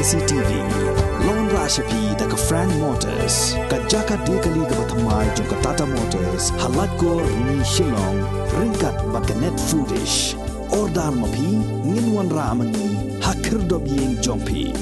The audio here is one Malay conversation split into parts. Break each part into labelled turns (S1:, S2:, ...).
S1: CCTV Lon Rashapi daga Frank Motors Kajaka dekali ga bathamai jong Tata Motors halat ko ni Shillong ringkat bakanet foodish ordal mapi nginwan ramani hakir dobyeng jongpi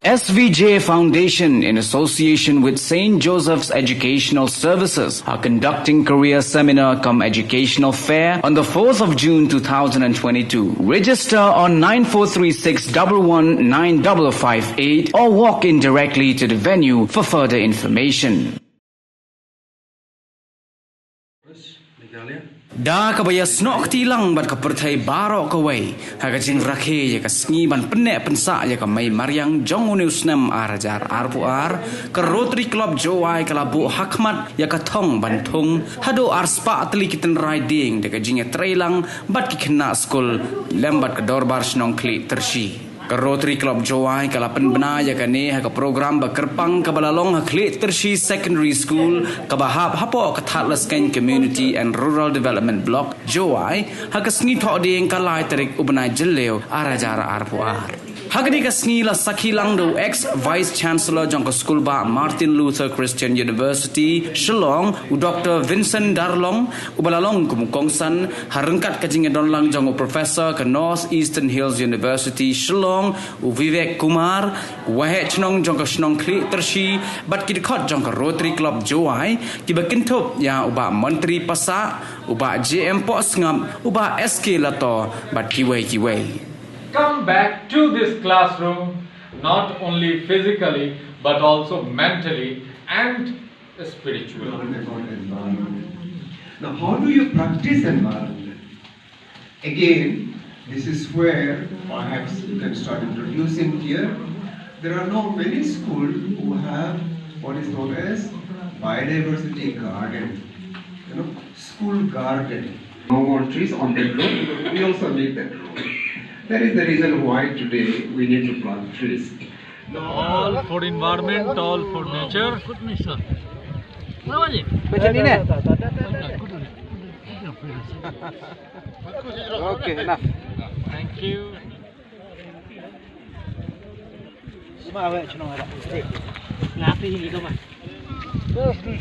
S2: SVJ Foundation, in association with St. Joseph's Educational Services, are conducting career seminar cum educational fair on the 4th of June 2022. Register on 9436 11958 or walk in directly to the venue for further information. Da kabaya snok tilang bat kaperthai barok kawai haga jing rakhe ya ka sngi ban penne pensa ya ka mai Mariang jong neusnam arajar arpuar ka Rotary Club Jowai kala bu hakmat ya ka Thung ban Thung hado arspa Tylli ki Tynrai Dieng de ka jing trailang bat ki khna school lembat ka dorbar snong kli tersi ka Rotary Club Jowai kala penbena ya ka ne ha ka program ba kerpang ka balalong ha kli tersi secondary school ka bahap hapo ka thatlas ken community and rural development block Jowai ha ka sngi tho ding ka lai tarik ubnai jelleu arajara arpuar Hagani kasni la sakilang do ex vice chancellor jong school ba Martin Luther Christian University Shillong u Dr Vincent Darlong u balalong kumukongsan harengkat kajing donlang jong professor ke North Eastern Hills University Shillong u Vivek Kumar wahe chnong jong shnong kli tersi bat kidkhot jong Rotary Club Jowai ki bakintop ya u ba menteri pasa u ba JM Pos ngam u ba SK lato bat kiwei
S3: Come back to this classroom not only physically but also mentally and spiritually.
S4: Now, how do you practice environment? Again, this is where perhaps you can start introducing here. There are not many schools who have what is known as biodiversity garden. School garden. No more trees on that road. We also make that road. That is the reason why today we need to plant trees.
S3: All for environment, all for nature.
S4: Okay, enough.
S3: Thank you.
S5: Ngapi ini kau mah? Terus ni.